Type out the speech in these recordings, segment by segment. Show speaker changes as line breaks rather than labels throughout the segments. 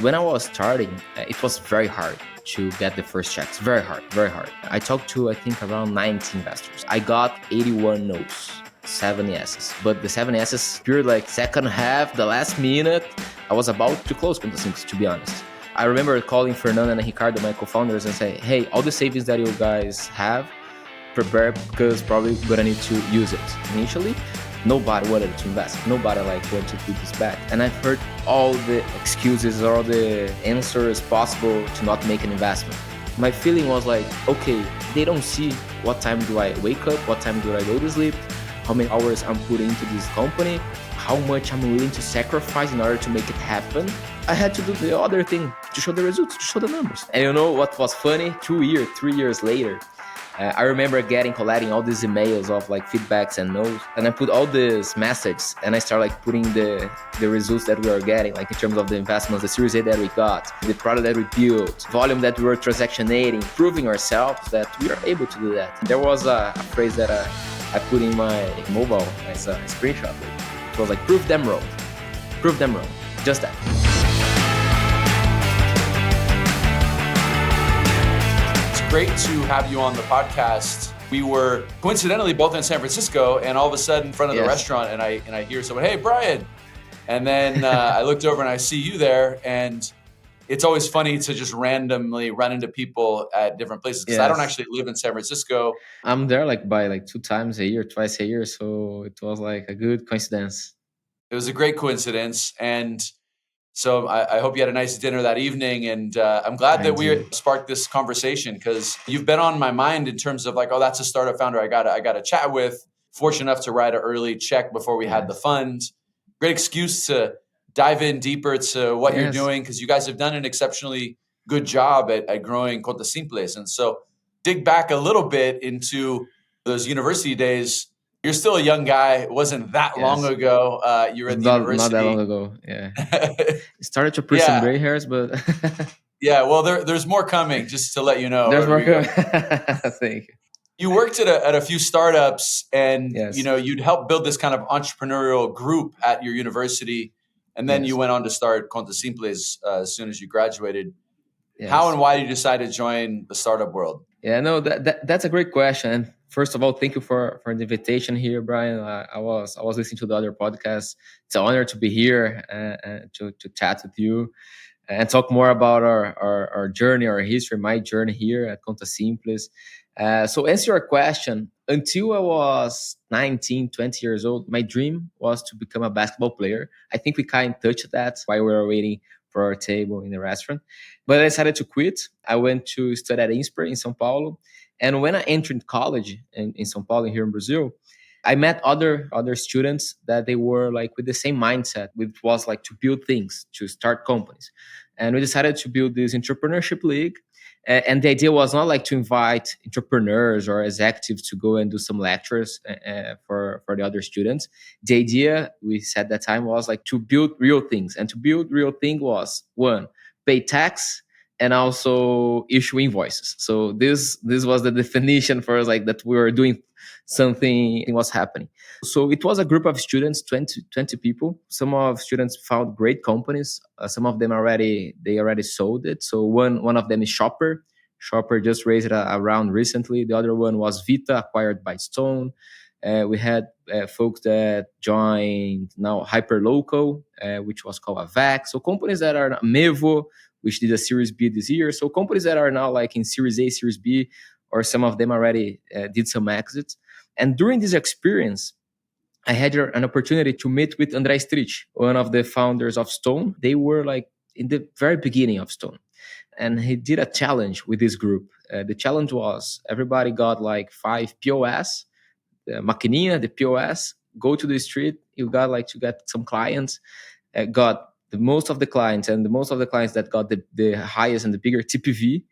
When I was starting, it was very hard to get the first checks. Very hard, very hard. I talked to, I think, around 90 investors. I got 81 no's, 7 yeses. But the 7 yeses, pure like second half, the last minute, I was about to close Conta Simples, to be honest. I remember calling Fernando and Ricardo, my co-founders, and say, hey, all the savings that you guys have, prepare because probably gonna need to use it. Initially, nobody wanted to invest. Nobody wanted to put this back. And I've heard all the excuses, all the answers possible to not make an investment. My feeling was like, okay, they don't see what time do I wake up, what time do I go to sleep, how many hours I'm putting into this company, how much I'm willing to sacrifice in order to make it happen. I had to do the other thing to show the results, to show the numbers. And you know what was funny? 3 years later, I remember collecting all these emails of feedbacks and notes, and I put all these messages, and I started putting the results that we were getting, in terms of the investments, the Series A that we got, the product that we built, volume that we were transactionating, proving ourselves that we are able to do that. There was a phrase that I put in my mobile as a screenshot. It was like, prove them wrong, just that.
Great to have you on the podcast. We were coincidentally both in San Francisco, and all of a sudden in front of the restaurant, and I hear someone, hey, Brian. And then I looked over and I see you there, and it's always funny to just randomly run into people at different places because I don't actually live in San Francisco.
I'm there by 2 times a year, twice a year, so it was a good coincidence.
It was a great coincidence, and so I hope you had a nice dinner that evening, and I'm glad that we sparked this conversation because you've been on my mind in terms of that's a startup founder I got to chat with. Fortunate enough to write an early check before we had the fund. Great excuse to dive in deeper to what you're doing because you guys have done an exceptionally good job at growing Conta Simples. And so dig back a little bit into those university days. You're still a young guy. It wasn't that long ago. You were at the university.
Not that long ago, yeah. It started to appear some gray hairs, but...
Yeah, well, there's more coming, just to let you know.
There's more coming. Thank you.
You worked at a few startups, and you'd help build this kind of entrepreneurial group at your university, and then you went on to start Conta Simples as soon as you graduated. Yes. How and why did you decide to join the startup world?
Yeah, no, that's a great question. First of all, thank you for the invitation here, Brian. I was listening to the other podcasts. It's an honor to be here and to chat with you and talk more about our journey, our history, my journey here at Conta Simples. So answer your question, until I was 19, 20 years old, my dream was to become a basketball player. I think we kind of touched that while we were waiting for our table in the restaurant. But I decided to quit. I went to study at INSPER in São Paulo. And when I entered college in São Paulo, here in Brazil, I met other students that they were with the same mindset, which was to build things, to start companies. And we decided to build this entrepreneurship league. And the idea was not to invite entrepreneurs or executives to go and do some lectures for the other students. The idea we said that time was to build real things. And to build real thing was, one, pay tax, and also issue invoices. So this was the definition for us, that we were doing something was happening. So it was a group of students, 20 people. Some of students found great companies. Some of them already sold it. So one of them is Shopper. Shopper just raised a round recently. The other one was Vita, acquired by Stone. We had folks that joined now Hyperlocal, which was called Avax. So companies that are Mevo, which did a Series B this year. So companies that are now in Series A, Series B, or some of them already did some exits. And during this experience, I had an opportunity to meet with André Strich, one of the founders of Stone. They were in the very beginning of Stone. And he did a challenge with this group. The challenge was everybody got 5 POS, the maquininha, the POS, go to the street. You got to get some clients, got the most of the clients, and the most of the clients that got the highest and the bigger TPV,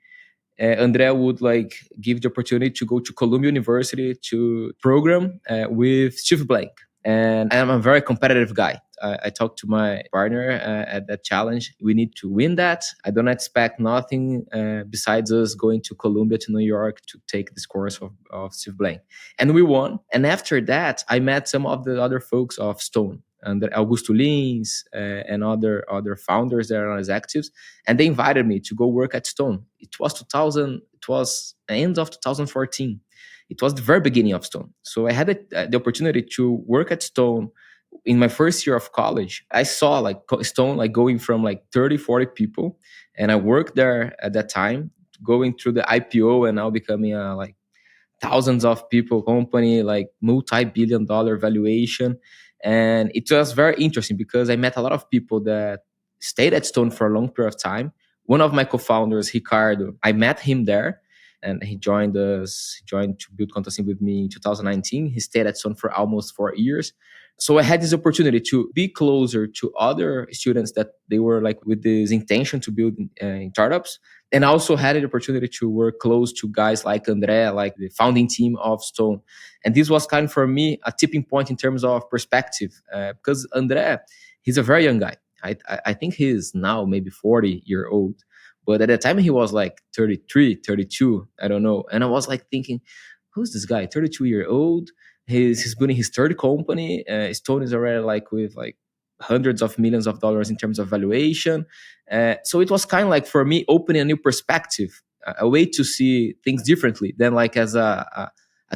André would give the opportunity to go to Columbia University to program with Steve Blank. And I'm a very competitive guy. I talked to my partner at that challenge. We need to win that. I don't expect nothing besides us going to Columbia, to New York to take this course of Steve Blank. And we won. And after that, I met some of the other folks of Stone. and Augusto Lins, and other founders that are executives, and they invited me to go work at Stone. It was 2000. It was end of 2014. It was the very beginning of Stone. So I had the opportunity to work at Stone in my first year of college. I saw like Stone like going from like 30, 40 people, and I worked there at that time, going through the IPO and now becoming a like thousands of people company, like multi-billion dollar valuation. And it was very interesting because I met a lot of people that stayed at Stone for a long period of time. One of my co-founders, Ricardo, I met him there, and he joined us, he joined to build Conta Simples with me in 2019. He stayed at Stone for almost 4 years. So I had this opportunity to be closer to other students that they were like with this intention to build startups, and I also had the opportunity to work close to guys like Andre, like the founding team of Stone. And this was kind of for me a tipping point in terms of perspective, because Andre, he's a very young guy. I think he's now maybe 40-year-old, but at the time he was like 33, 32, I don't know. And I was like thinking, who's this guy? 32-year-old. He's building his third company. Stone is already like with like hundreds of millions of dollars in terms of valuation. So it was kind of like for me opening a new perspective, a way to see things differently than like as a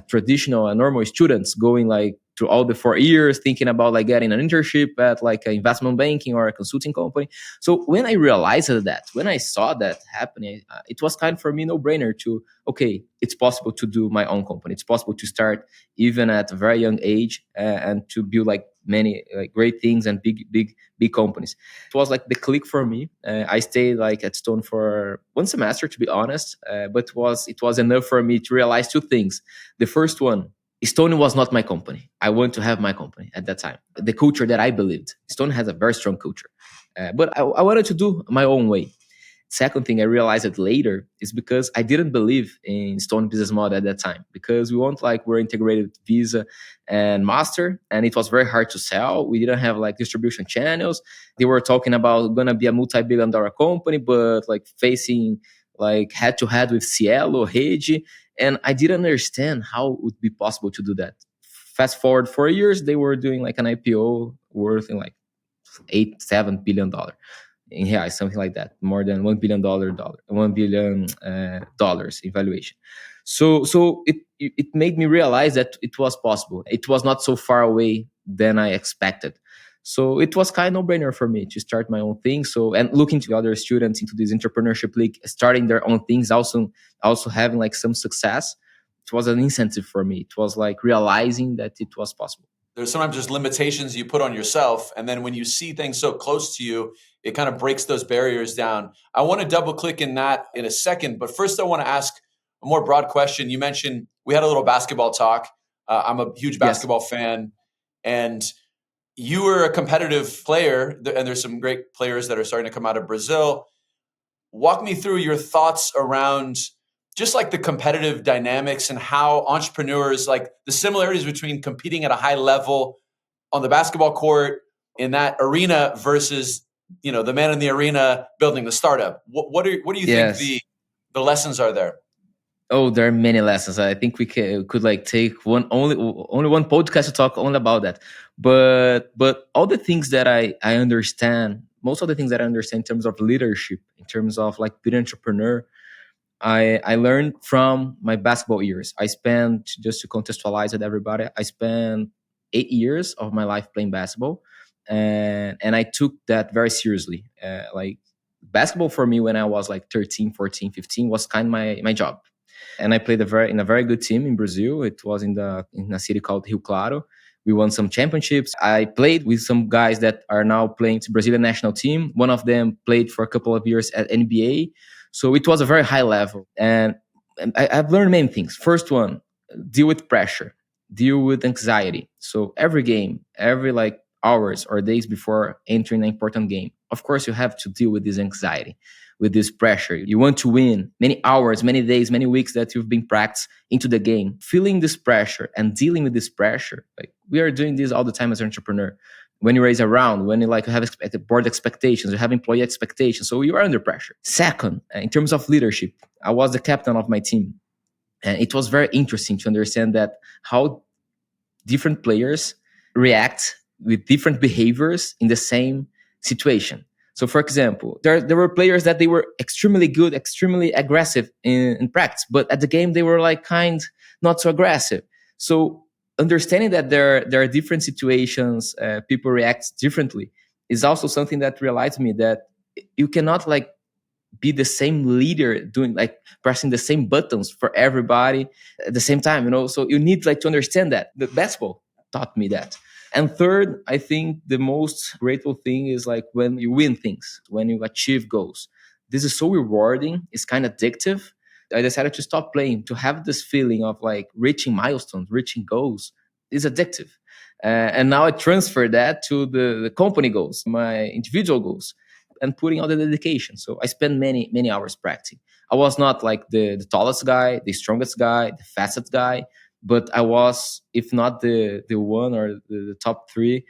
traditional, a normal students going like through all the 4 years thinking about like getting an internship at like an investment banking or a consulting company. So when I realized that, when I saw that happening, it was kind of for me no brainer to, okay, it's possible to do my own company. It's possible to start even at a very young age, and to build like many like great things and big companies. It was like the click for me. I stayed like at Stone for 1 semester, to be honest, but it was enough for me to realize two things. The first one, Stone was not my company. I want to have my company at that time. The culture that I believed. Stone has a very strong culture, but I wanted to do my own way. Second thing I realized it later is because I didn't believe in Stone business model at that time, because we weren't like we're integrated with Visa and Master, and it was very hard to sell. We didn't have like distribution channels. They were talking about gonna be a multi-billion-dollar company, but like facing like head to head with Cielo, Rede, and I didn't understand how it would be possible to do that. Fast forward 4 years, they were doing like an IPO worth in like 8, 7 billion dollars in reais, something like that, more than $1 billion dollars in valuation. So it made me realize that it was possible. It was not so far away than I expected. So it was kind of no brainer for me to start my own thing. So, and looking to other students into this entrepreneurship league, starting their own things, also having like some success. It was an incentive for me. It was like realizing that it was possible.
There's sometimes just limitations you put on yourself. And then when you see things so close to you, it kind of breaks those barriers down. I want to double click in that in a second. But first, I want to ask a more broad question. You mentioned we had a little basketball talk. I'm a huge basketball fan. And you were a competitive player. And there's some great players that are starting to come out of Brazil. Walk me through your thoughts around just like the competitive dynamics and how entrepreneurs, like the similarities between competing at a high level on the basketball court in that arena versus, the man in the arena building the startup. What do you think the lessons are there?
Oh, there are many lessons. I think we could like take only one podcast to talk only about that. But all the things that I understand, most of the things that I understand in terms of leadership, in terms of like being an entrepreneur, I learned from my basketball years. I spent, just to contextualize it, everybody, I spent 8 years of my life playing basketball, and I took that very seriously. Like basketball for me when I was like 13, 14, 15 was kind of my job. And I played in a very good team in Brazil. It was in a city called Rio Claro. We won some championships. I played with some guys that are now playing to Brazilian national team. One of them played for a couple of years at NBA. So it was a very high level. And I've learned many things. First one, deal with pressure, deal with anxiety. So every game, every like hours or days before entering an important game, of course you have to deal with this anxiety, with this pressure. You want to win many hours, many days, many weeks that you've been practiced into the game. Feeling this pressure and dealing with this pressure, like we are doing this all the time as an entrepreneur. When you raise a round, when you like have board expectations, you have employee expectations, so you are under pressure. Second, in terms of leadership, I was the captain of my team, and it was very interesting to understand that how different players react with different behaviors in the same situation. So, for example, there were players that they were extremely good, extremely aggressive in practice, but at the game they were like kind, not so aggressive. So, understanding that there are different situations, people react differently, is also something that realized me that you cannot like be the same leader doing like pressing the same buttons for everybody at the same time, so you need like to understand that the basketball taught me that. And third, I think the most grateful thing is like when you win things, when you achieve goals. This is so rewarding, it's kind of addictive. I decided to stop playing to have this feeling of like reaching milestones, reaching goals is addictive. And now I transfer that to the company goals, my individual goals, and putting all the dedication. So I spent many, many hours practicing. I was not like the tallest guy, the strongest guy, the fastest guy, but I was, if not the one or the top three,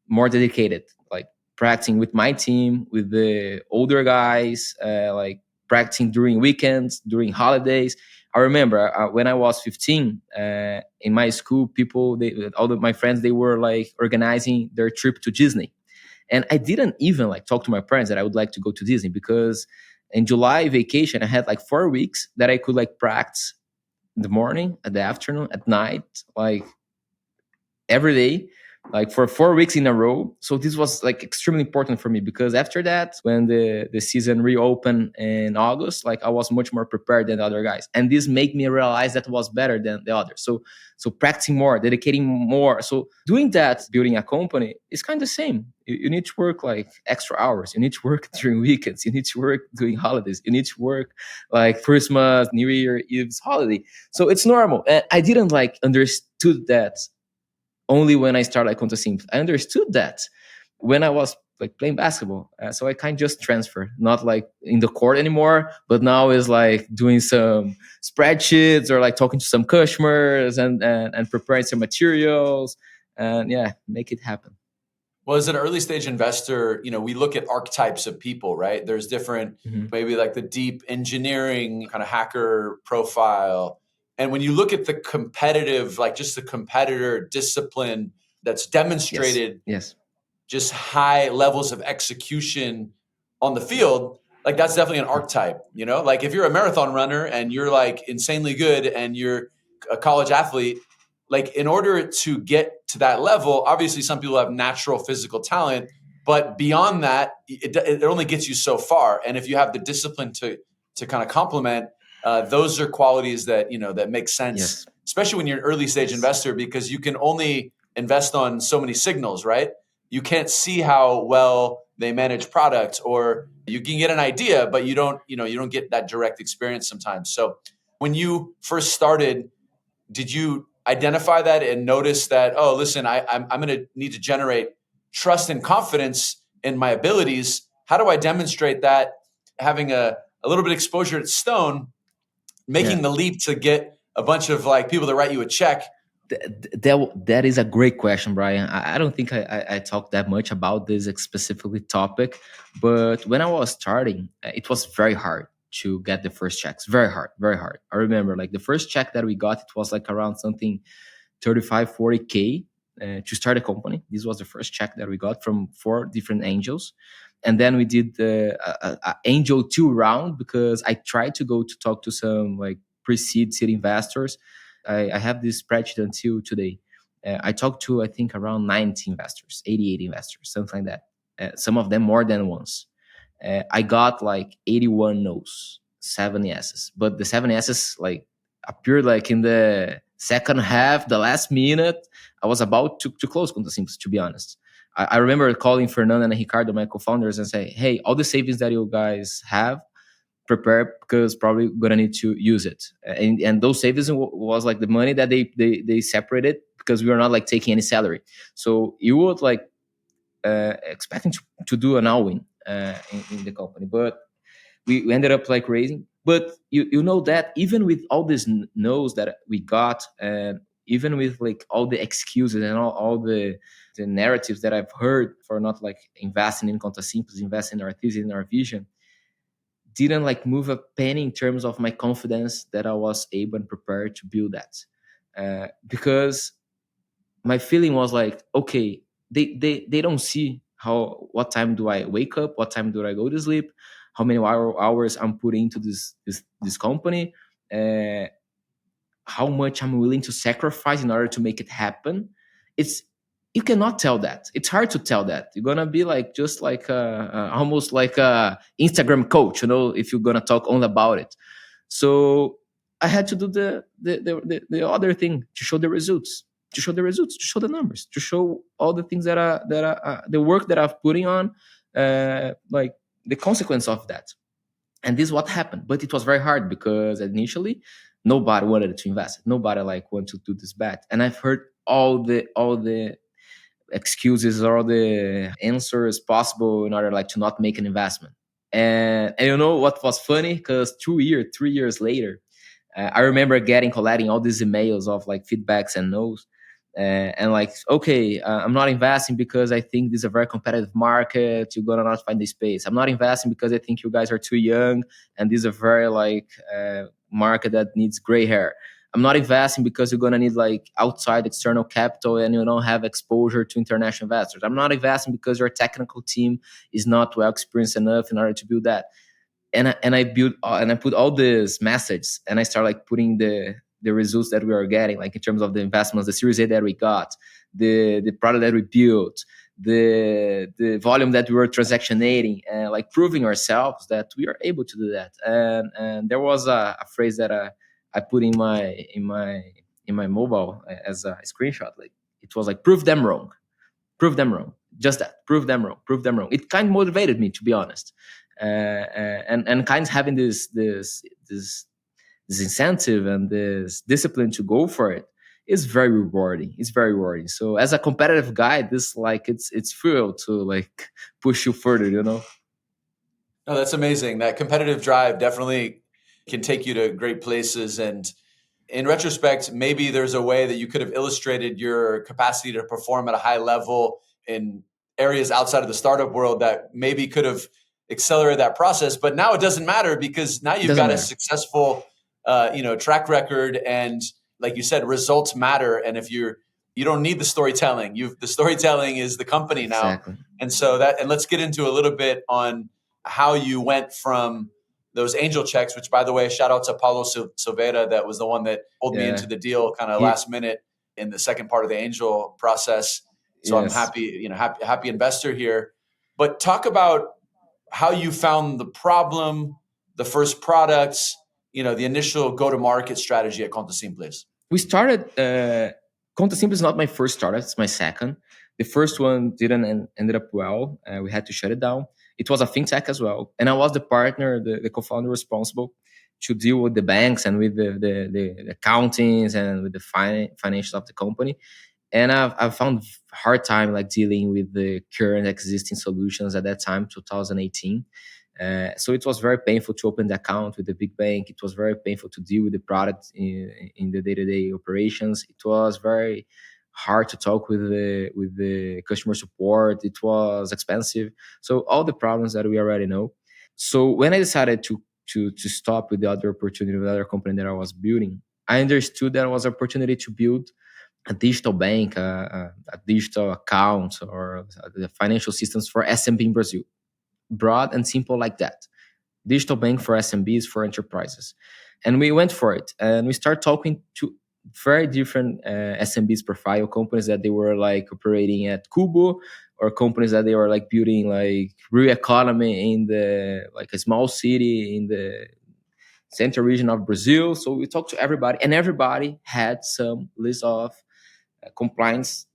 more dedicated. Like practicing with my team, with the older guys, like practicing during weekends, during holidays. I remember when I was 15, in my school, all of my friends, they were like organizing their trip to Disney, and I didn't even like talk to my parents that I would like to go to Disney, because in July vacation, I had like 4 weeks that I could like practice in the morning, at the afternoon, at night, like every day, like for 4 weeks in a row. So this was like extremely important for me, because after that, when the season reopened in August, like I was much more prepared than the other guys. And this made me realize that I was better than the others. So practicing more, dedicating more. So doing that, building a company is kind of the same. You need to work like extra hours. You need to work during weekends. You need to work during holidays. You need to work like Christmas, New Year, Eve's holiday. So it's normal. And I didn't like understood that only when I started at Conta Simples. I understood that when I was like playing basketball. So I kind of just transferred, not like in the court anymore, but now is like doing some spreadsheets or like talking to some customers and preparing some materials and yeah, make it happen.
Well, as an early stage investor, we look at archetypes of people, right? There's different, maybe like the deep engineering kind of hacker profile. And when you look at the competitive, like just the competitor discipline that's demonstrated,
Yes.
just high levels of execution on the field, like that's definitely an archetype, like if you're a marathon runner and you're like insanely good and you're a college athlete, like in order to get to that level, obviously some people have natural physical talent, but beyond that, it only gets you so far. And if you have the discipline to kind of complement, those are qualities that, that make sense,
Yes.
especially when you're an early stage investor, because you can only invest on so many signals, right? You can't see how well they manage product, or you can get an idea, but you don't get that direct experience sometimes. So when you first started, did you identify that and notice that, oh, listen, I'm going to need to generate trust and confidence in my abilities? How do I demonstrate that? Having a little bit of exposure at Stone, making the leap to get a bunch of like people to write you a check.
That is a great question, Brian. I don't think I talked that much about this specifically topic, but when I was starting, it was very hard to get the first checks. Very hard, very hard. I remember like the first check that we got, it was like around something 35, 40K to start a company. This was the first check that we got from 4 different angels. And then we did the angel 2 round, because I tried to go to talk to some like pre-seed seed investors. I have this spreadsheet until today. I talked to, I think, around 90 investors, 88 investors, something like that. Some of them more than once. I got like 81 no's, 7 yeses. But the 7 yeses like appeared like in the second half, the last minute. I was about to close Conta Simples, to be honest. I remember calling Fernando and Ricardo, my co-founders, and say, hey, all the savings that you guys have, prepare, because probably gonna need to use it. And those savings was like the money that they separated, because we were not like taking any salary. So you would like expecting to do an all-in in the company, but we ended up like raising. But you know that even with all these no's that we got, and even with like all the excuses and all the narratives that I've heard for not like investing in Conta Simples, investing in our thesis, in our vision, didn't like move a penny in terms of my confidence that I was able and prepared to build that. Because my feeling was like, okay, they don't see what time do I wake up, what time do I go to sleep, how many hours I'm putting into this company, uh, how much I'm willing to sacrifice in order to make it happen. It's You cannot tell that. It's hard to tell that. You're gonna be like just like almost like a Instagram coach, if you're gonna talk only about it. So I had to do the other thing to show the results, to show the numbers, to show all the things that are the work that I'm putting on, like the consequence of that. And this is what happened. But it was very hard because initially nobody wanted to invest. Nobody like wanted to do this bet. And I've heard all the excuses or the answers possible in order like to not make an investment. And you know what was funny? Because 2 years, 3 years later, I remember collecting all these emails of like feedbacks and no's. And like, okay, I'm not investing because I think this is a very competitive market. You're gonna not find the space. I'm not investing because I think you guys are too young, and this is a very like market that needs gray hair. I'm not investing because you're gonna need like outside external capital and you don't have exposure to international investors. I'm not investing because your technical team is not well experienced enough in order to build that. And I built and I put all this message, and I start like putting the results that we are getting, like in terms of the investments, the Series A that we got, the product that we built, the volume that we were transactionating, and like proving ourselves that we are able to do that. And there was a phrase that I put in my mobile as a screenshot. Like it was like, prove them wrong, just that, prove them wrong. It kind of motivated me, to be honest. And kind of having this incentive and this discipline to go for it is very rewarding. It's very rewarding. So as a competitive guy, this like it's fuel to like push you further.
No, that's amazing. That competitive drive definitely can take you to great places. And in retrospect, maybe there's a way that you could have illustrated your capacity to perform at a high level in areas outside of the startup world that maybe could have accelerated that process. But now it doesn't matter because now
It
you've
doesn't
got a
matter.
successful, track record, and like you said, results matter. And if you don't need the storytelling, the storytelling is the company now.
Exactly.
And and let's get into a little bit on how you went from those angel checks, which by the way, shout out to Paulo Silveira, that was the one that pulled me into
Yeah.
the deal kind of
He.
last minute in the second part of the angel process. So I'm
Yes.
happy, happy investor here. But talk about how you found the problem, the first products, the initial go-to-market strategy at Conta Simples.
We started. Conta Simples is not my first startup; it's my second. The first one didn't ended up well. We had to shut it down. It was a fintech as well, and I was the partner, the co-founder responsible to deal with the banks and with the accountings and with the financials of the company. And I've found hard time like dealing with the current existing solutions at that time, 2018. So it was very painful to open the account with the big bank. It was very painful to deal with the product in the day-to-day operations. It was very hard to talk with the customer support. It was expensive. So all the problems that we already know. So when I decided to stop with the other opportunity with the other company that I was building, I understood there was an opportunity to build a digital bank, a digital account, or the financial systems for SMB in Brazil. Broad and simple like that. Digital bank for SMBs, for enterprises. And we went for it. And we started talking to very different SMBs profile companies that they were like operating at Kubo, or companies that they were like building like real economy in the like a small city in the central region of Brazil. So we talked to everybody, and everybody had some list of compliance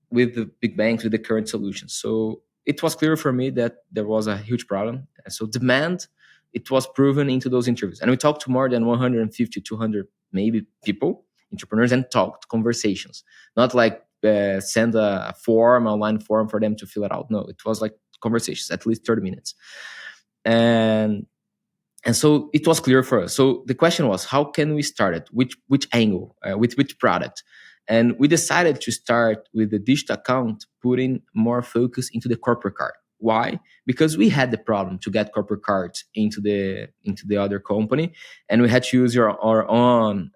with the big banks, with the current solutions. So it was clear for me that there was a huge problem. And so demand, it was proven into those interviews. And we talked to more than 150, 200 maybe people, entrepreneurs, and talked conversations, not like send a form, online form for them to fill it out. No, it was like conversations, at least 30 minutes. And and so it was clear for us. So the question was, how can we start it? Which angle? With which product? And we decided to start with the digital account, putting more focus into the corporate card. Why? Because we had the problem to get corporate cards into the other company, and we had to use our own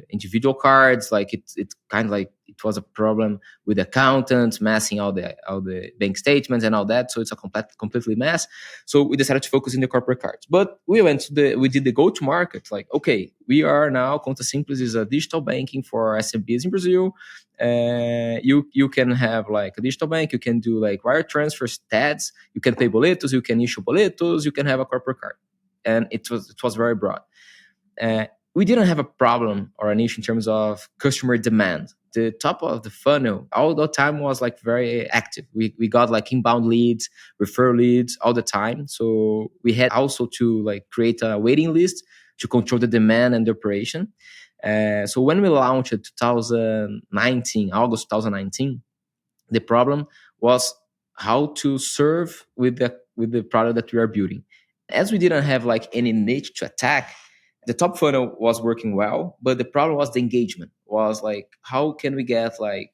individual cards. Like it's kind of like it was a problem with accountants messing all the bank statements and all that. So it's a completely mess. So we decided to focus in the corporate cards. But we did the go to market. Like, okay, we are now Conta Simples is a digital banking for SMBs in Brazil. You can have like a digital bank. You can do like wire transfers, TEDs. You can pay boletos. You can issue boletos. You can have a corporate card, and it was very broad. Uh, we didn't have a problem or an issue in terms of customer demand. The top of the funnel all the time was like very active. We got like inbound leads, refer leads all the time. So we had also to like create a waiting list to control the demand and the operation. So when we launched in 2019, August 2019, the problem was how to serve with the product that we are building. As we didn't have like any niche to attack, the top funnel was working well, but the problem was the engagement. Was like, how can we get like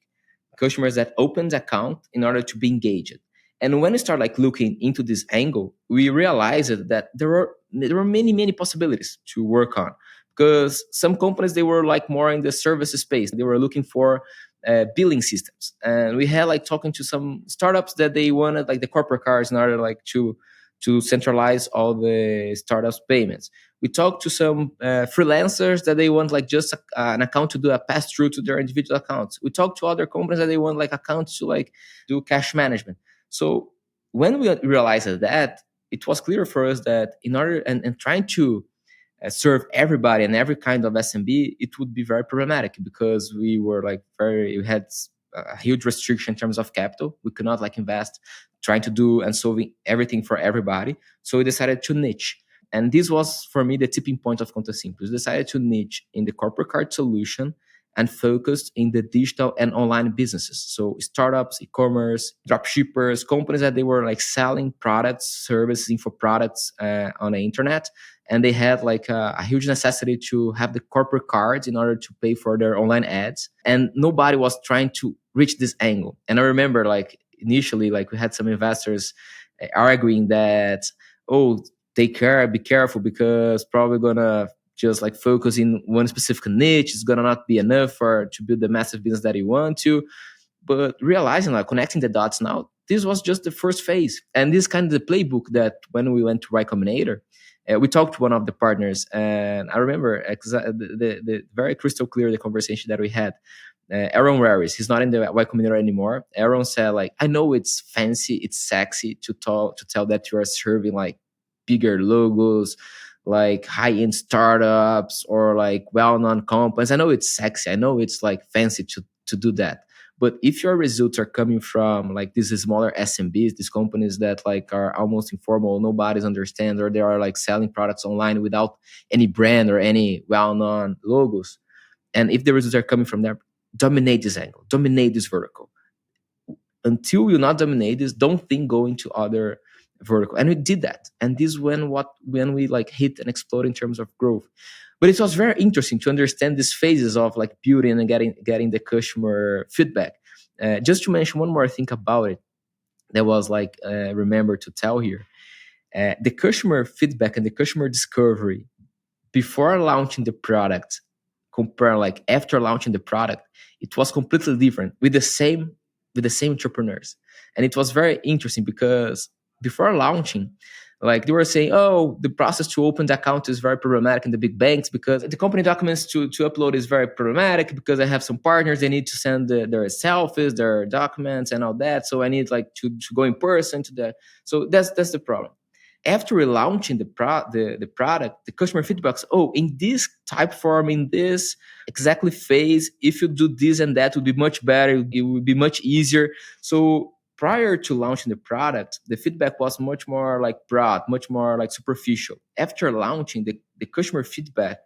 customers that opened account in order to be engaged? And when we start like looking into this angle, we realized that there were many possibilities to work on, because some companies, they were like more in the service space. They were looking for billing systems, and we had like talking to some startups that they wanted like the corporate cards in order like to centralize all the startups payments. We talked to some freelancers that they want like just an account to do a pass through to their individual accounts. We talked to other companies that they want like accounts to like do cash management. So when we realized that, it was clear for us that in order and trying to serve everybody and every kind of SMB, it would be very problematic, because we had a huge restriction in terms of capital. We could not like invest trying to do and solving everything for everybody. So we decided to niche. And this was for me the tipping point of Conta Simples. We decided to niche in the corporate card solution and focused in the digital and online businesses. So startups, e-commerce, drop shippers, companies that they were like selling products, services, info products on the internet, and they had like a huge necessity to have the corporate cards in order to pay for their online ads, and nobody was trying to reach this angle. And I remember like initially like we had some investors arguing that, oh, take care, be careful, because probably gonna just like focus in one specific niche is gonna not be enough for to build the massive business that you want to. But realizing, like connecting the dots now, this was just the first phase. And this kind of the playbook that when we went to Y Combinator, we talked to one of the partners, and I remember the very crystal clear the conversation that we had. Aaron Raris, he's not in the Y Combinator anymore. Aaron said, like, I know it's fancy, it's sexy to tell that you are serving like bigger logos, like high-end startups or like well-known companies. I know it's sexy. I know it's like fancy to do that. But if your results are coming from like these smaller SMBs, these companies that like are almost informal, nobody's understands, or they are like selling products online without any brand or any well-known logos, and if the results are coming from there, dominate this angle, dominate this vertical. Until you not dominate this, don't think going to other vertical. And we did that. And this when we like hit and explode in terms of growth. But it was very interesting to understand these phases of like building and getting the customer feedback. Just to mention one more thing about it, that was like remember to tell here. The customer feedback and the customer discovery before launching the product, compare like after launching the product, it was completely different with the same entrepreneurs. And it was very interesting because before launching, like they were saying, oh, the process to open the account is very problematic in the big banks, because the company documents to upload is very problematic, because I have some partners, they need to send their selfies, their documents and all that, so I need like to go in person to that. So that's the problem. After relaunching the product, the customer feedbacks, oh, in this type form, in this exactly phase, if you do this and that, it would be much better, it would be much easier. So prior to launching the product, the feedback was much more like broad, much more like superficial. After launching, the customer feedback,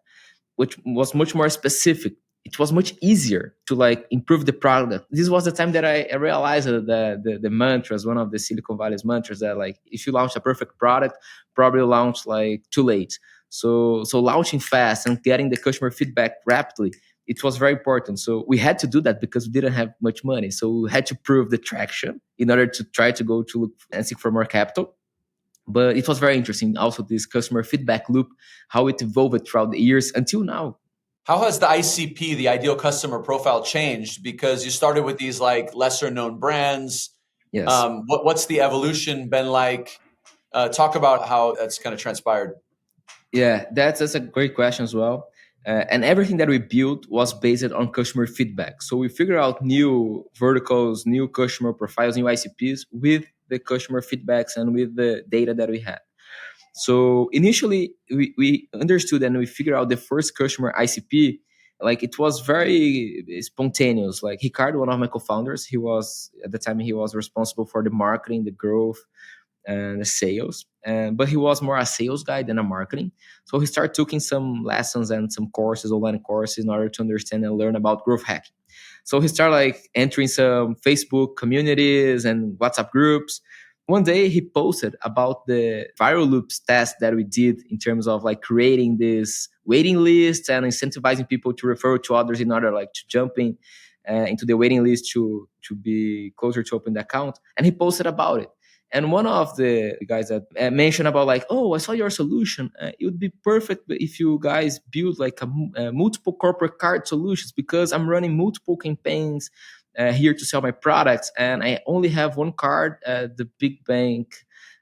which was much more specific, it was much easier to like improve the product. This was the time that I realized that the mantras, one of the Silicon Valley's mantras, that like if you launch a perfect product, probably launch like too late. So launching fast and getting the customer feedback rapidly, it was very important. So we had to do that because we didn't have much money. So we had to prove the traction in order to try to go to look and seek for more capital. But it was very interesting also this customer feedback loop, how it evolved throughout the years until now.
How has the ICP, the ideal customer profile, changed? Because you started with these like lesser known brands.
Yes.
What's the evolution been like? Talk about how that's kind of transpired.
Yeah, that's a great question as well. And everything that we built was based on customer feedback. So we figure out new verticals, new customer profiles, new ICPs with the customer feedbacks and with the data that we had. So initially, we understood and we figured out the first customer ICP. Like it was very spontaneous. Like Ricardo, one of my co-founders, he was at the time he was responsible for the marketing, the growth, and the sales. And but he was more a sales guy than a marketing. So he started taking some lessons and some courses, online courses, in order to understand and learn about growth hacking. So he started like entering some Facebook communities and WhatsApp groups. One day he posted about the viral loops test that we did in terms of like creating this waiting list and incentivizing people to refer to others in order like to jumping into the waiting list to be closer to open the account. And he posted about it. And one of the guys that mentioned about like, oh, I saw your solution. It would be perfect if you guys build like multiple corporate card solutions because I'm running multiple campaigns here to sell my products, and I only have one card at the big bank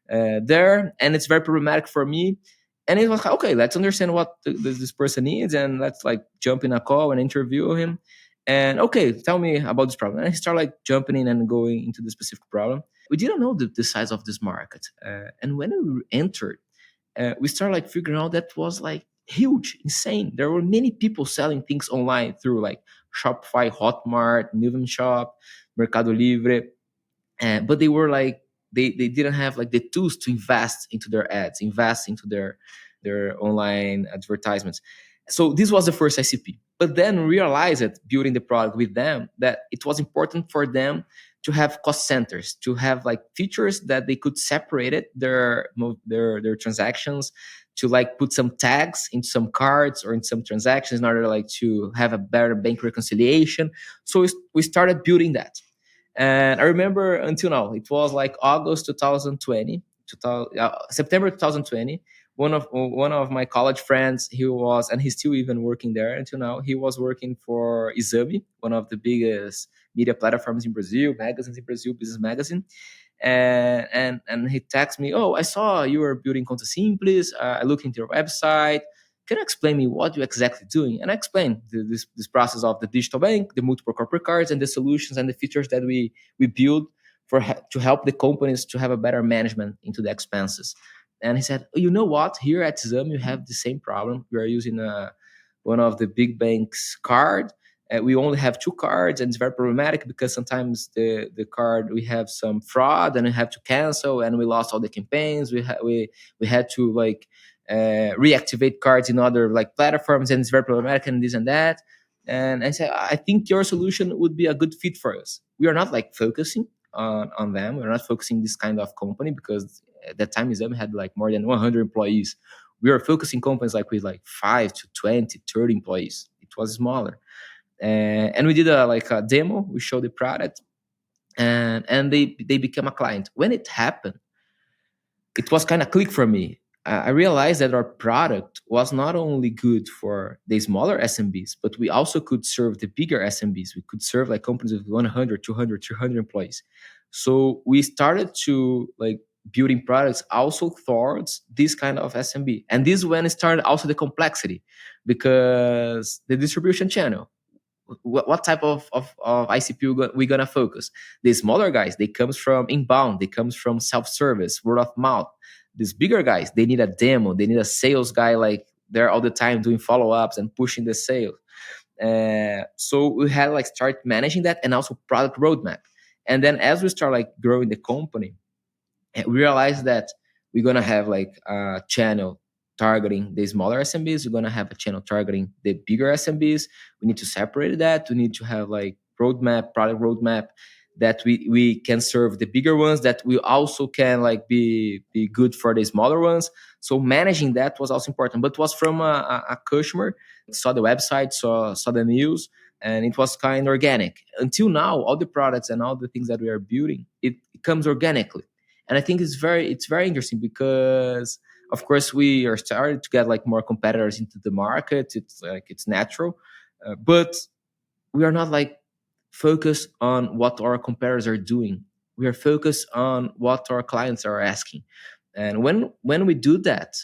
there, and it's very problematic for me. And it was like, okay, let's understand what this person needs, and let's like jump in a call and interview him. And okay, tell me about this problem. And I start like jumping in and going into the specific problem. We didn't know the size of this market, and when we entered, we started like figuring out that was like huge, insane. There were many people selling things online through like Shopify, Hotmart, Newman Shop, Mercado Libre, but they were like they didn't have like the tools to invest into their ads, invest into their online advertisements. So this was the first ICP. But then realized that building the product with them that it was important for them to have cost centers, to have like features that they could separate it, their transactions, to like put some tags in some cards or in some transactions in order like to have a better bank reconciliation. So we started building that. And I remember until now, it was like August 2020, September 2020. One of my college friends, he was, and he's still even working there until now. He was working for Exame, one of the biggest media platforms in Brazil, magazines in Brazil, business magazine. And he texted me, "Oh, I saw you were building Conta Simples. I looked into your website. Can you explain me what you're exactly doing?" And I explained this process of the digital bank, the multiple corporate cards, and the solutions and the features that we build to help the companies to have a better management into the expenses. And he said, "Oh, you know what? Here at Zam, you have the same problem. We are using one of the big banks' card. We only have two cards, and it's very problematic because sometimes the card we have some fraud, and we have to cancel, and we lost all the campaigns. We had to like reactivate cards in other like platforms, and it's very problematic and this and that." And I said, I think your solution would be a good fit for us. We are not like focusing on them. We're not focusing this kind of company because at that time Exam had like more than 100 employees. We are focusing companies like with like 5 to 20, 30 employees. It was smaller. And we did a demo. We showed the product, and they became a client. When it happened, it was kind of click for me. I realized that our product was not only good for the smaller SMBs, but we also could serve the bigger SMBs. We could serve like companies with 100, 200, 300 employees. So we started to like building products also towards this kind of SMB. And this when it started also the complexity because the distribution channel, what type of ICP we gonna focus? The smaller guys, they comes from inbound, they comes from self-service, word of mouth. These bigger guys, they need a demo, they need a sales guy like there all the time doing follow-ups and pushing the sale. So we had like start managing that and also product roadmap. And then as we start like growing the company, we realized that we're gonna have like a channel targeting the smaller SMBs. We're gonna have a channel targeting the bigger SMBs. We need to separate that. We need to have like product roadmap that we can serve the bigger ones that we also can like be good for the smaller ones. So managing that was also important, but it was from a customer saw the website, saw the news, and it was kind of organic. Until now, all the products and all the things that we are building, it comes organically. And I think it's very interesting because Of course, we are starting to get like more competitors into the market. It's natural, but we are not like focused on what our competitors are doing. We are focused on what our clients are asking. And when we do that,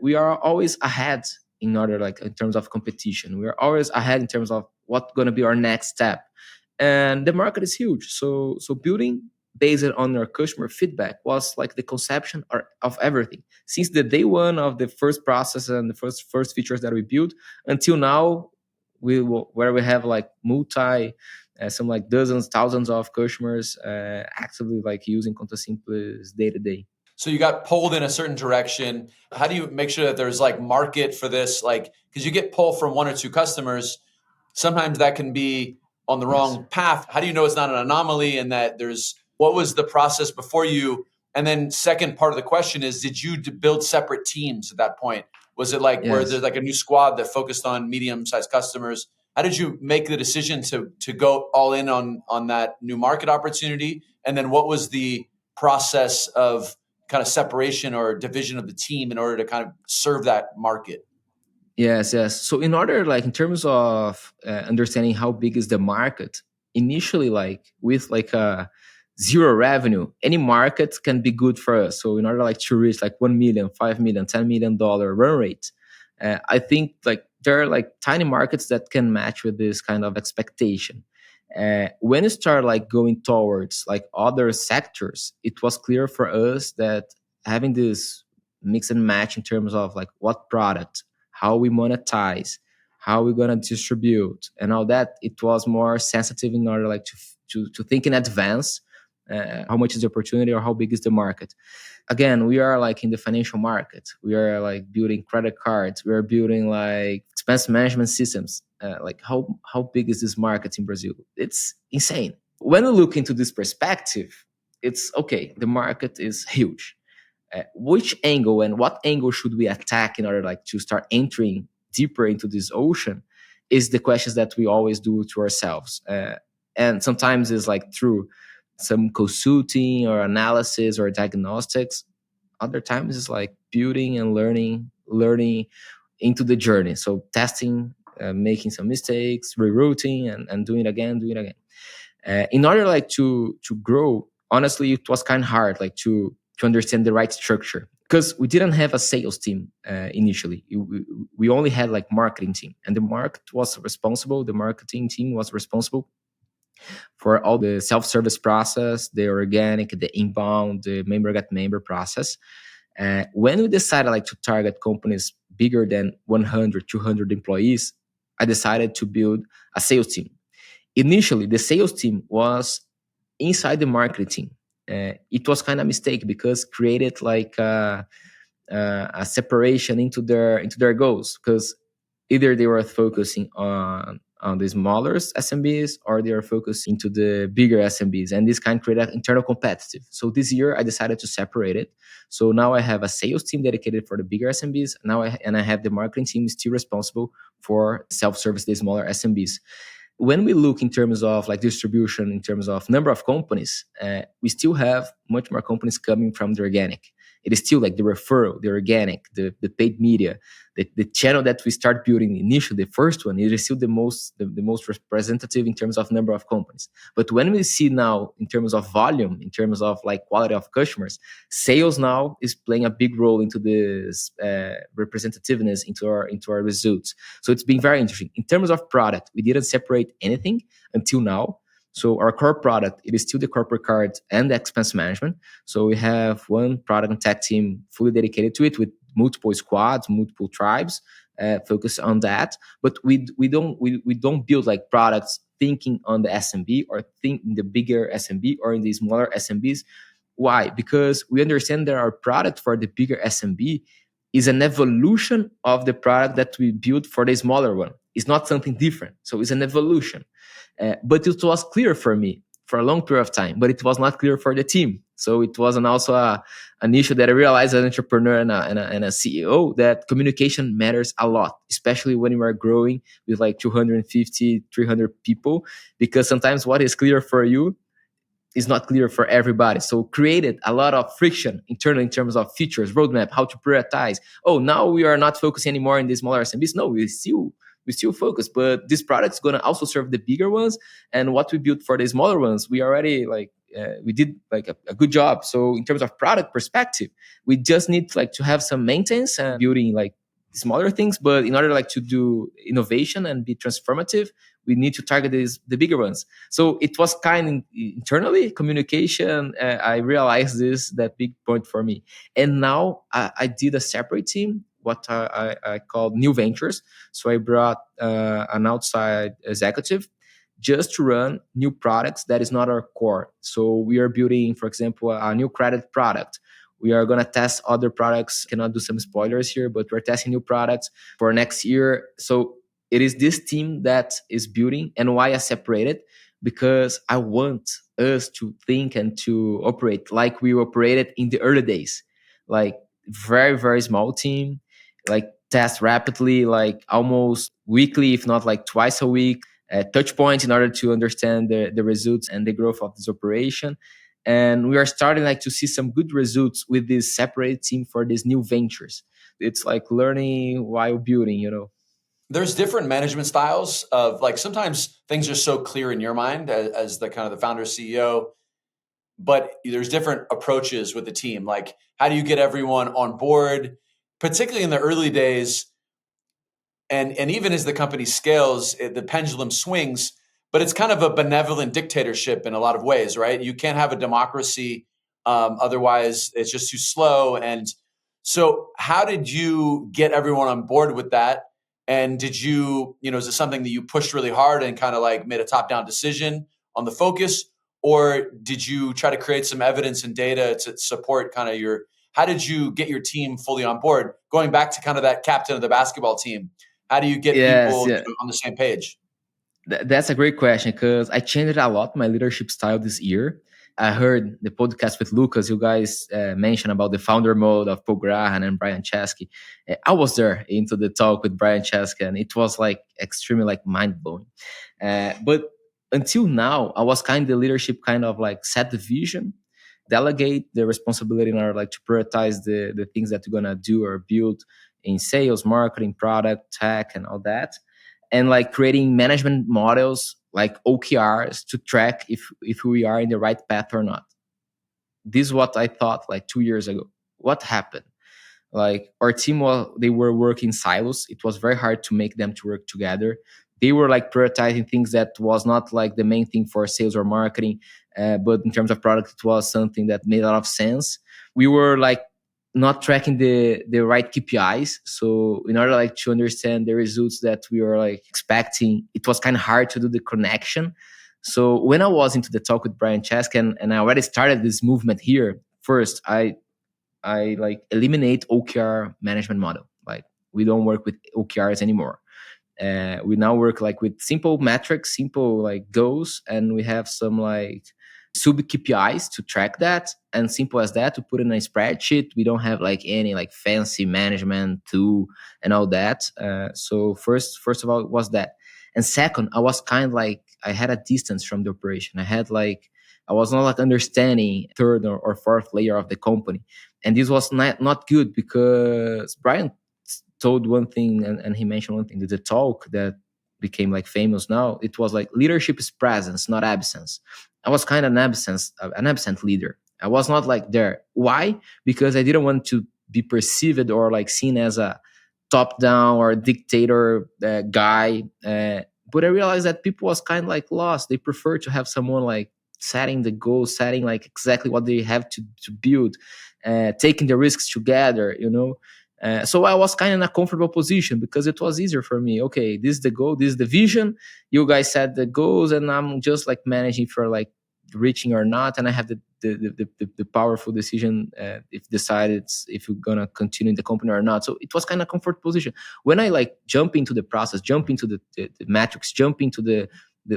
we are always ahead in order like in terms of competition. We are always ahead in terms of what's going to be our next step. And the market is huge. So building based on our customer feedback was like the conception of everything since the day one of the first process and the first features that we built until now where we have like multi some like dozens thousands of customers actively like using Conta Simples day to day.
So you got pulled in a certain direction. How do you make sure that there's like market for this? Like, because you get pulled from one or two customers, sometimes that can be on the
Yes.
wrong path. How do you know it's not an anomaly and that there's what was the process before you? And then second part of the question is, did you build separate teams at that point? Was it like where there's
Yes.
like a new squad that focused on medium-sized customers? How did you make the decision to go all in on that new market opportunity? And then what was the process of kind of separation or division of the team in order to kind of serve that market?
Yes, yes. So in order, like in terms of understanding how big is the market, initially, like with like a zero revenue, any market can be good for us. So in order like to reach like 1 million, 5 million, $10 million run rate, I think like there are like tiny markets that can match with this kind of expectation. When you start like going towards like other sectors, it was clear for us that having this mix and match in terms of like what product, how we monetize, how we're gonna distribute, and all that. It was more sensitive in order like to think in advance. How much is the opportunity or how big is the market? Again, we are like in the financial market. We are like building credit cards. We are building like expense management systems. Like how big is this market in Brazil? It's insane. When we look into this perspective, it's okay. The market is huge. Which angle and what angle should we attack in order like to start entering deeper into this ocean is the questions that we always do to ourselves, and sometimes it's like through some consulting or analysis or diagnostics. Other times it's like building and learning into the journey, so testing, making some mistakes, rerouting, and doing it again. In order like to grow, honestly it was kind of hard like to understand the right structure because we didn't have a sales team initially. We only had like marketing team, and the marketing team was responsible for all the self-service process, the organic, the inbound, the member get member process. When we decided like to target companies bigger than 100, 200 employees, I decided to build a sales team. Initially the sales team was inside the marketing. It was kind of a mistake because created like a separation into their goals, because either they were focusing on the smaller SMBs or they are focused into the bigger SMBs, and this kind of created internal competitive. So this year I decided to separate it. So now I have a sales team dedicated for the bigger SMBs. I have the marketing team still responsible for self-service, the smaller SMBs. When we look in terms of like distribution, in terms of number of companies, we still have much more companies coming from the organic. It is still like the referral, the organic, the paid media, the channel that we start building initially, the first one, it is still the most representative in terms of number of companies. But when we see now in terms of volume, in terms of like quality of customers, sales now is playing a big role into this representativeness into our results. So it's been very interesting. In terms of product, we didn't separate anything until now. So our core product, it is still the corporate card and the expense management. So we have one product and tech team fully dedicated to it with multiple squads, multiple tribes, focus on that. But we don't build like products thinking on the SMB or think in the bigger SMB or in the smaller SMBs. Why? Because we understand that our product for the bigger SMB is an evolution of the product that we built for the smaller one. It's not something different. So it's an evolution. But it was clear for me for a long period of time, but it was not clear for the team. So it wasn't also an issue that I realized as an entrepreneur and a CEO that communication matters a lot, especially when you are growing with like 250, 300 people, because sometimes what is clear for you is not clear for everybody. So created a lot of friction internally in terms of features, roadmap, how to prioritize. Oh, now we are not focusing anymore in the smaller SMBs. No, we still focus, but this product is going to also serve the bigger ones. And what we built for the smaller ones, we already we did like a good job. So in terms of product perspective, we just need like to have some maintenance and building like smaller things. But in order like to do innovation and be transformative, we need to target the bigger ones. So it was kind of internally communication. I realized this that big point for me. And now I did a separate team, what I called new ventures. So I brought an outside executive just to run new products that is not our core. So we are building, for example, a new credit product. We are going to test other products. Cannot do some spoilers here, but we're testing new products for next year. So it is this team that is building. And why I separated? Because I want us to think and to operate like we operated in the early days, like very, very small team, like test rapidly, like almost weekly, if not like twice a week, touch points in order to understand the results and the growth of this operation. And we are starting like to see some good results with this separate team for these new ventures. It's like learning while building.
There's different management styles of like sometimes things are so clear in your mind as the kind of the founder CEO, but there's different approaches with the team. Like how do you get everyone on board, particularly in the early days? And even as the company scales, the pendulum swings, but it's kind of a benevolent dictatorship in a lot of ways, right? You can't have a democracy, otherwise it's just too slow. And so, how did you get everyone on board with that? And did you, is it something that you pushed really hard and kind of like made a top-down decision on the focus, or did you try to create some evidence and data to support kind of your? How did you get your team fully on board? Going back to kind of that captain of the basketball team, how do you get
Yes,
people
yeah.
on the same page?
That's a great question because I changed a lot my leadership style this year. I heard the podcast with Lucas. You guys mentioned about the founder mode of Paul Graham and Brian Chesky. I was there into the talk with Brian Chesky, and it was like extremely like mind blowing. But until now, I was kind of the leadership, kind of like set the vision, delegate the responsibility in order like to prioritize the things that you're gonna do or build in sales, marketing, product, tech, and all that, and like creating management models like OKRs to track if we are in the right path or not. This is what I thought like 2 years ago. What happened? Like our team they were working silos. It was very hard to make them to work together. They were like prioritizing things that was not like the main thing for sales or marketing, but in terms of product, it was something that made a lot of sense. We were like not tracking the right KPIs. So in order like to understand the results that we were like expecting, it was kind of hard to do the connection. So when I was into the talk with Brian Chesk, and I already started this movement here, first I like eliminate OKR management model. Like we don't work with OKRs anymore. We now work like with simple metrics, simple like goals, and we have some like sub KPIs to track that, and simple as that to put in a spreadsheet. We don't have like any like fancy management tool and all that. So first of all, it was that, and second, I was kind of like I had a distance from the operation. I was not like understanding third or fourth layer of the company, and this was not good because Brian told one thing, and he mentioned one thing. The talk that became like famous now, it was like leadership is presence, not absence. I was kind of an absent leader. I was not like there. Why? Because I didn't want to be perceived or like seen as a top down or dictator guy. But I realized that people was kind of like lost. They prefer to have someone like setting the goals, setting like exactly what they have to build, taking the risks together. So I was kind of in a comfortable position because it was easier for me. Okay, this is the goal, this is the vision. You guys set the goals, and I'm just like managing for like reaching or not, and I have the powerful decision if decided if you're gonna continue in the company or not. So it was kind of comfort position. When I like jump into the process, jump into the metrics, jump into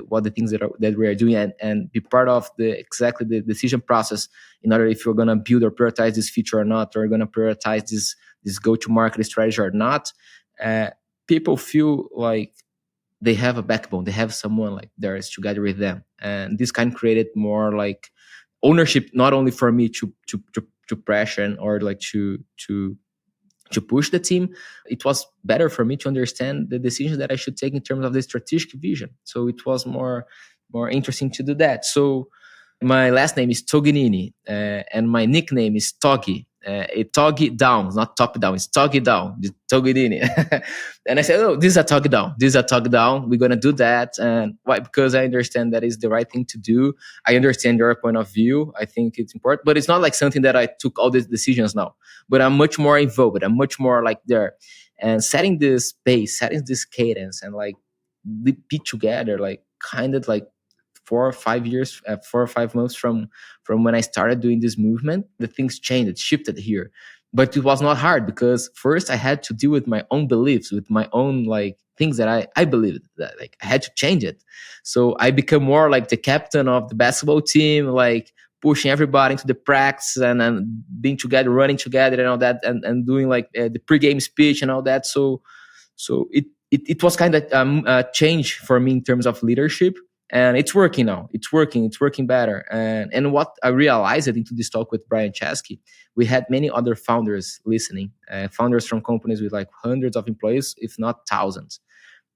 what the things that we are doing, and be part of exactly the decision process in order if you're gonna build or prioritize this feature or not, or gonna prioritize this go-to-market strategy or not, people feel like they have a backbone. They have someone like there is together with them, and this kind created more like ownership, not only for me to pressure or like to push the team. It was better for me to understand the decisions that I should take in terms of the strategic vision. So it was more interesting to do that. So my last name is Tognini, and my nickname is Toggy. It Toggy down, not top down. It's Toggy down. It's Tognini. And I said, "Oh, this is a Toggy down. This is a Toggy down. We're gonna do that." And why? Because I understand that is the right thing to do. I understand your point of view. I think it's important, but it's not like something that I took all these decisions now. But I'm much more involved. I'm much more like there, and setting this pace, setting this cadence, and like be together, like kind of like 4 or 5 years, 4 or 5 months from when I started doing this movement, the things changed, it shifted here. But it was not hard because first I had to deal with my own beliefs, with my own like things that I believed that like I had to change it. So I become more like the captain of the basketball team, like pushing everybody into the practice and being together, running together and all that, and doing like the pregame speech and all that. So it was kind of a change for me in terms of leadership, and it's working now. It's working better. And what I realized into this talk with Brian Chesky, we had many other founders listening, founders from companies with like hundreds of employees, if not thousands.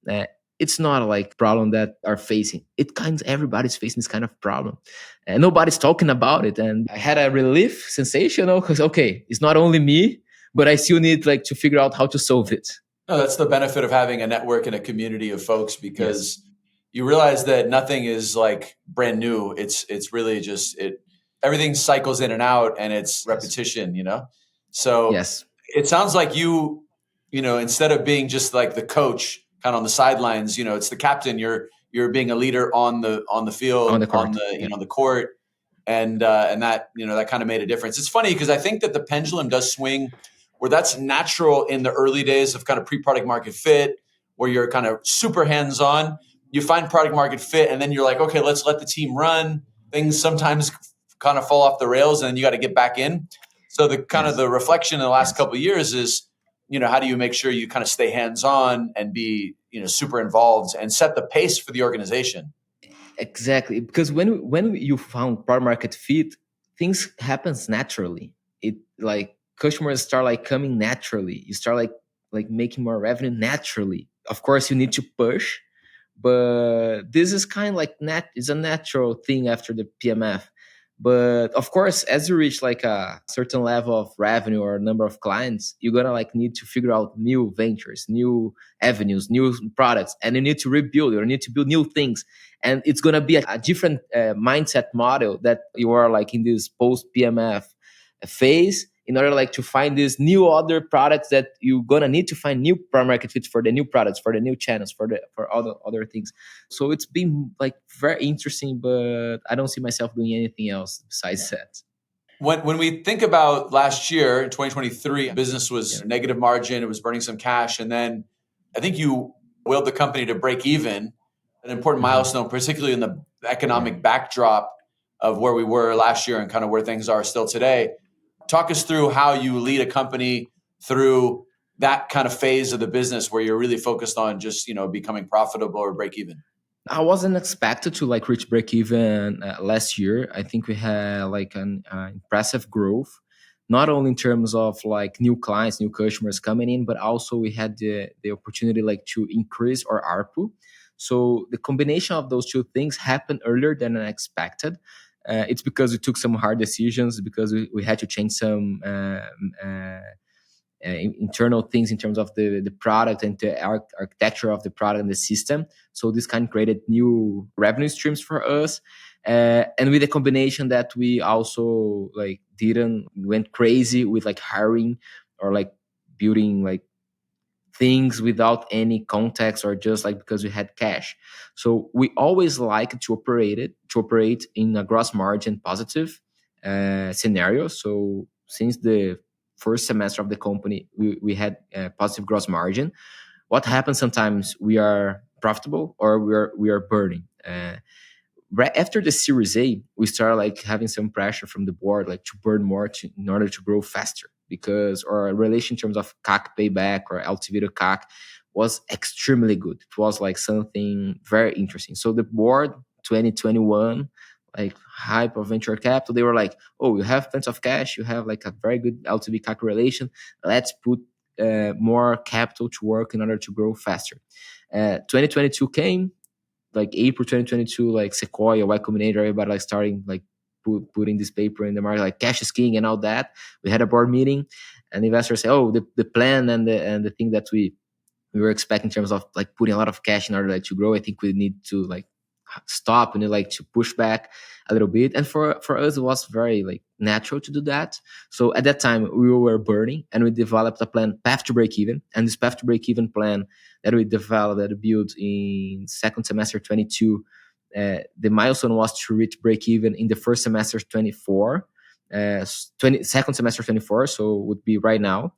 uh, it's not like problem that are facing it, kind of everybody's facing this kind of problem, and nobody's talking about it. And I had a relief sensational because okay, it's not only me, but I still need like to figure out how to solve it.
No, that's the benefit of having a network and a community of folks, because you realize that nothing is like brand new. It's really just everything cycles in and out, and it's repetition, you know? So
Yes.
it sounds like you know, instead of being just like the coach kind of on the sidelines, you know, it's the captain. You're being a leader on the field,
On the court.
on the, you
Yeah.
know, the court. And that, you know, that kind of made a difference. It's funny because I think that the pendulum does swing where that's natural in the early days of kind of pre-product market fit, where you're kind of super hands-on. You find product market fit, and then you're like, okay, let's let the team run. Things sometimes kind of fall off the rails, and then you got to get back in. So the kind of
Yes.
the reflection in the last
Yes.
couple of years is, you know, how do you make sure you kind of stay hands-on and be, you know, super involved and set the pace for the organization?
Exactly, because when you found product market fit, things happens naturally. It like customers start like coming naturally. You start like making more revenue naturally. Of course, you need to push, but this is kind of like is a natural thing after the PMF. But of course, as you reach like a certain level of revenue or number of clients, you're gonna like need to figure out new ventures, new avenues, new products, and you need to rebuild. You need to build new things, and it's gonna be a different mindset model that you are like in this post PMF phase, in order like to find these new other products that you're gonna need to find new product market fit for the new products, for the new channels, for all the other things. So it's been like very interesting, but I don't see myself doing anything else besides that.
When we think about last year in 2023, business was negative margin, it was burning some cash, and then I think you willed the company to break even, an important milestone, particularly in the economic backdrop of where we were last year and kind of where things are still today. Talk us through how you lead a company through that kind of phase of the business where you're really focused on just, you know, becoming profitable or break even.
I wasn't expected to like reach break even last year. I think we had like an impressive growth, not only in terms of like new clients, new customers coming in, but also we had the opportunity like to increase our ARPU. So the combination of those two things happened earlier than I expected. It's because we took some hard decisions, because we had to change some internal things in terms of the product and the architecture of the product and the system. So this kind of created new revenue streams for us. And with the combination that we also like didn't went crazy with like hiring or like building like things without any context, or just like because we had cash. So we always like to operate in a gross margin positive scenario. So since the first semester of the company, we had a positive gross margin. What happens sometimes, we are profitable or we are burning. Right after the Series A, we started like having some pressure from the board, like to burn more in order to grow faster. because our relation in terms of CAC payback or LTV to CAC was extremely good. It was like something very interesting. So the board 2021, like hype of venture capital, they were like, oh, you have plenty of cash, you have like a very good LTV CAC relation. Let's put more capital to work in order to grow faster. 2022 came, like April 2022, like Sequoia, Y Combinator, everybody like starting like putting this paper in the market, like cash is king and all that. We had a board meeting, and the investors say, "Oh, the plan and the thing that we were expecting in terms of like putting a lot of cash in order like to grow. I think we need to like stop and like to push back a little bit. And for us, it was very like natural to do that. So at that time, we were burning, and we developed a plan, path to break even. And this path to break even plan that we developed, that we built in second semester 22, the milestone was to reach break even in the first semester 24, 22nd semester 24, so would be right now.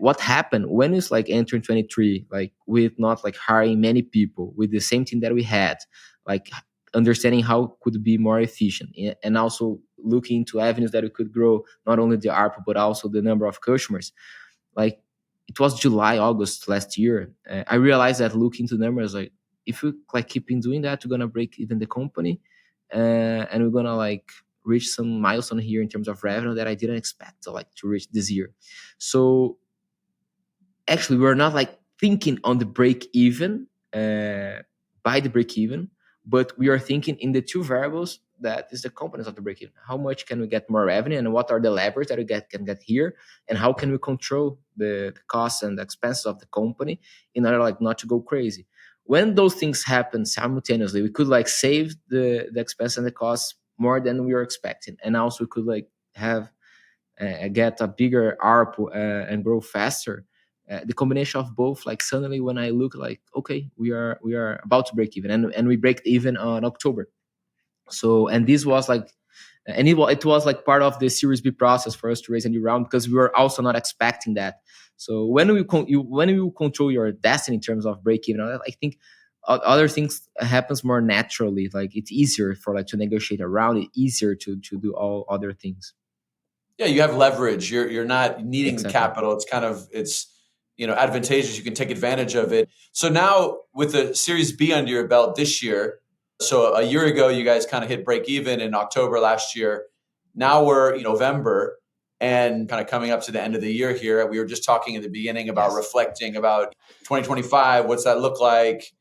What happened when it's like entering 23, like with not like hiring many people, with the same team that we had, like understanding how could be more efficient, and also looking into avenues that we could grow not only the ARPU but also the number of customers. Like it was July, August last year. I realized that looking to numbers, like if we like keeping doing that, we're gonna break even the company, and we're gonna like reach some milestone here in terms of revenue that I didn't expect to like to reach this year. So actually, we're not like thinking on the break even, by the break even, but we are thinking in the two variables that is the components of the break even. How much can we get more revenue, and what are the levers that we can get here, and how can we control the costs and the expenses of the company in order like not to go crazy. When those things happen simultaneously, we could like save the expense and the costs more than we were expecting, and also we could like have get a bigger ARPU and grow faster. The combination of both, like suddenly when I look like, okay, we are about to break even, and we break even on October. So and this was like, and it was like part of the Series B process for us to raise a new round, because we were also not expecting that. So when you control your destiny in terms of break even, I think other things happens more naturally. Like it's easier for like to negotiate around it, easier to do all other things.
Yeah, you have leverage. You're not needing the
Exactly.
capital. It's advantageous. You can take advantage of it. So now with the Series B under your belt this year, so a year ago you guys kind of hit break even in October last year. Now we're November and kind of coming up to the end of the year here. We were just talking in the beginning about
Yes.
reflecting about 2025. What's that look like?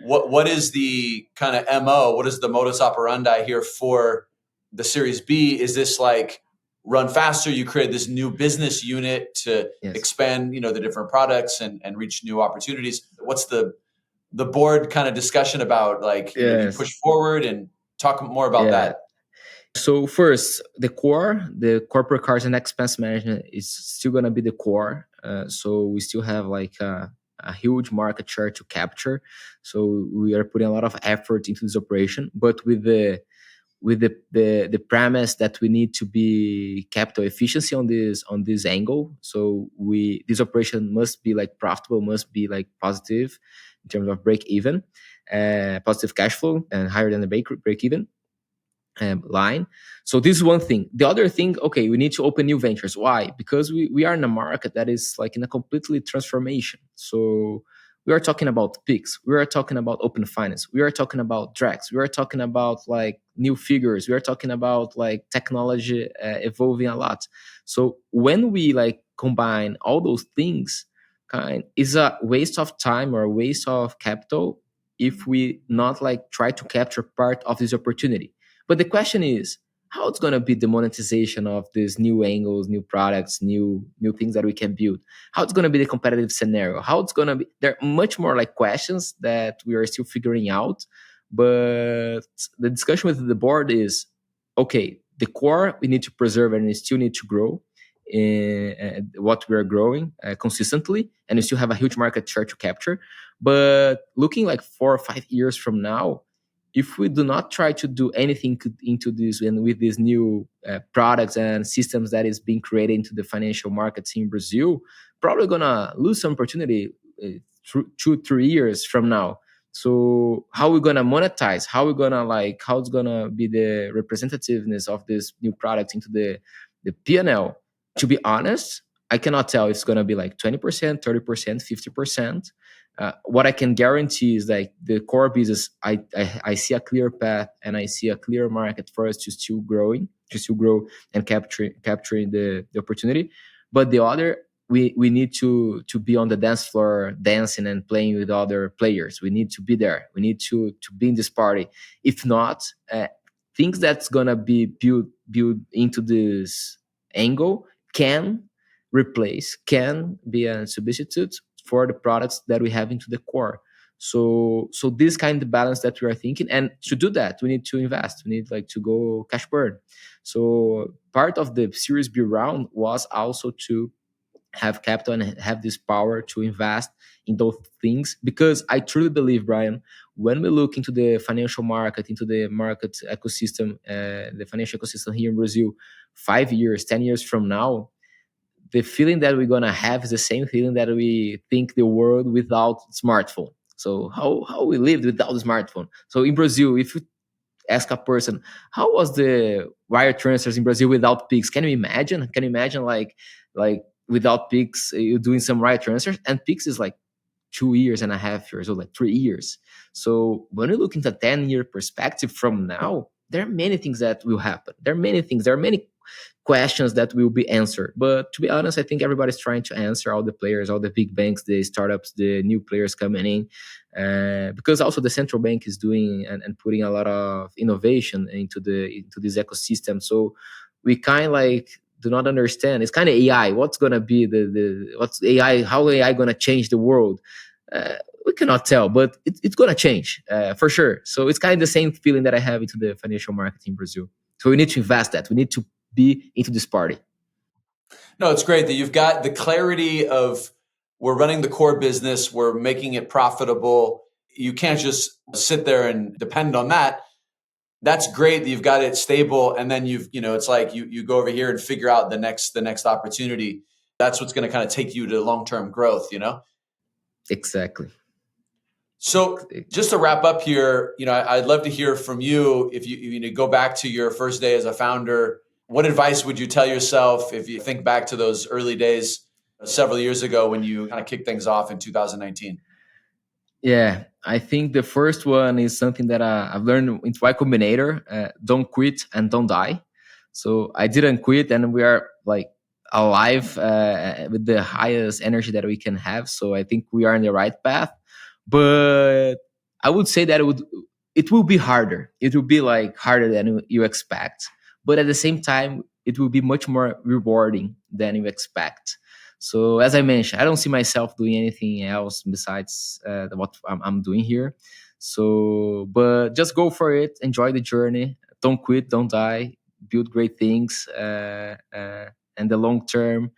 What is the kind of MO? What is the modus operandi here for the Series B? Is this like run faster? You create this new business unit to
Yes.
expand, the different products and reach new opportunities. What's the board kind of discussion about? Like, do you
Yes.
push forward and talk more about
Yeah.
that?
So first, the corporate cards and expense management is still gonna be the core. So we still have like a huge market share to capture. So we are putting a lot of effort into this operation, but with the premise that we need to be capital efficiency on this angle. So we this operation must be like profitable, must be like positive in terms of break even, positive cash flow, and higher than the break even line. So this is one thing. The other thing, okay, we need to open new ventures. Why? Because we are in a market that is like in a completely transformation. So we are talking about Pix, we are talking about open finance, we are talking about Drex, we are talking about like new figures, we are talking about like technology evolving a lot. So when we like combine all those things, kind is a waste of time or a waste of capital if we not like try to capture part of this opportunity. But the question is, how it's gonna be the monetization of these new angles, new products, new things that we can build? How it's gonna be the competitive scenario? How it's gonna be? There are much more like questions that we are still figuring out. But the discussion with the board is, okay, the core we need to preserve and we still need to grow in what we are growing consistently, and we still have a huge market share to capture. But looking like 4 or 5 years from now, if we do not try to do anything into this and with these new products and systems that is being created into the financial markets in Brazil, probably gonna lose some opportunity 2 3 years from now. So how we gonna monetize? How we gonna like? How's gonna be the representativeness of this new product into the PNL? To be honest, I cannot tell if it's going to be like 20%, 30%, 50%. What I can guarantee is like the core business, I see a clear path and I see a clear market for us to still growing, to still grow and capturing the opportunity. But the other, we need to be on the dance floor, dancing and playing with other players. We need to be there. We need to be in this party. If not, things that's gonna be built into this angle can can be a substitute for the products that we have into the core. So this kind of balance that we are thinking, and to do that we need to invest, we need like to go cash burn. So part of the series B round was also to have capital and have this power to invest in those things, because I truly believe, Brian, when we look into the financial market, into the market ecosystem, the financial ecosystem here in Brazil, 5 years, 10 years from now, the feeling that we're gonna have is the same feeling that we think the world without smartphone. So how we lived without the smartphone. So in Brazil, if you ask a person how was the wire transfers in Brazil without Pix, can you imagine? Can you imagine like without Pix, you doing some wire transfers, and Pix is like 2 years and a half years or like 3 years. So when you look into a 10-year perspective from now, there are many things that will happen. There are many things. There are many questions that will be answered. But to be honest, I think everybody's trying to answer, all the players, all the big banks, the startups, the new players coming in. Because also the central bank is doing and putting a lot of innovation into this ecosystem. So we kind of like do not understand. It's kind of AI. What's gonna be the what's AI? How AI gonna change the world? We cannot tell, but it's gonna change for sure. So it's kind of the same feeling that I have into the financial market in Brazil. So we need to invest that. We need to be into this party.
No, it's great that you've got the clarity of we're running the core business, we're making it profitable. You can't just sit there and depend on that. That's great that you've got it stable, and then it's like you go over here and figure out the next opportunity. That's what's going to kind of take you to long-term growth.
Exactly.
So just to wrap up here, I'd love to hear from you. If you go back to your first day as a founder, what advice would you tell yourself if you think back to those early days several years ago when you kind of kicked things off in 2019?
Yeah, I think the first one is something that I've learned into Y Combinator. Don't quit and don't die. So I didn't quit, and we are like alive with the highest energy that we can have. So I think we are in the right path. But I would say that it will be harder. It will be like harder than you expect. But at the same time, it will be much more rewarding than you expect. So as I mentioned, I don't see myself doing anything else besides what I'm doing here. So, but just go for it. Enjoy the journey. Don't quit. Don't die. Build great things. And the long term,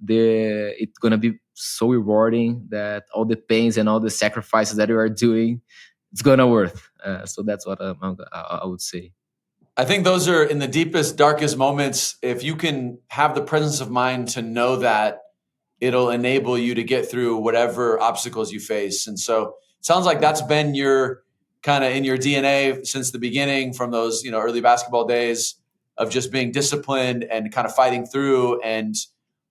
it's gonna be so rewarding that all the pains and all the sacrifices that you are doing, it's gonna worth. So that's what I would say.
I think those are in the deepest, darkest moments. If you can have the presence of mind to know that, it'll enable you to get through whatever obstacles you face. And so it sounds like that's been your kind of in your DNA since the beginning, from those early basketball days of just being disciplined and kind of fighting through. And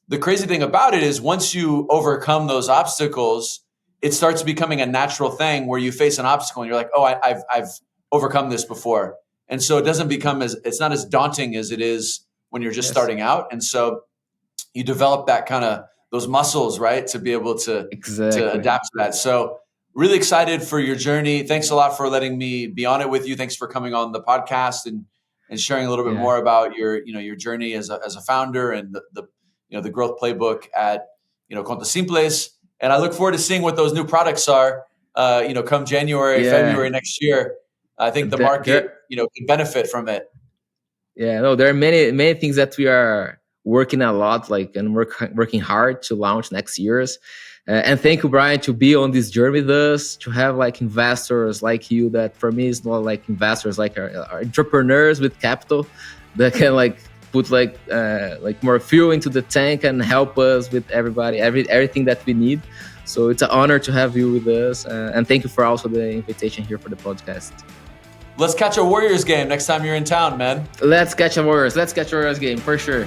the crazy thing about it is once you overcome those obstacles, it starts becoming a natural thing where you face an obstacle and you're like, oh, I've overcome this before. And so it doesn't become it's not as daunting as it is when you're just starting out. And so you develop that kind of those muscles, right, to be able to adapt to that. So really excited for your journey. Thanks a lot for letting me be on it with you. Thanks for coming on the podcast and sharing a little bit more about your journey as a founder and the growth playbook at Conta Simples. And I look forward to seeing what those new products are come January, February next year. I think the market can benefit from it.
Yeah, no, there are many things that we are working a lot, and working hard to launch next year's. And thank you, Brian, to be on this journey with us, to have like investors like you that for me is not like investors, like are entrepreneurs with capital that can like put like more fuel into the tank and help us with everything that we need. So it's an honor to have you with us, and thank you for also the invitation here for the podcast.
Let's catch a Warriors game next time you're in town, man.
Let's catch a Warriors game for sure.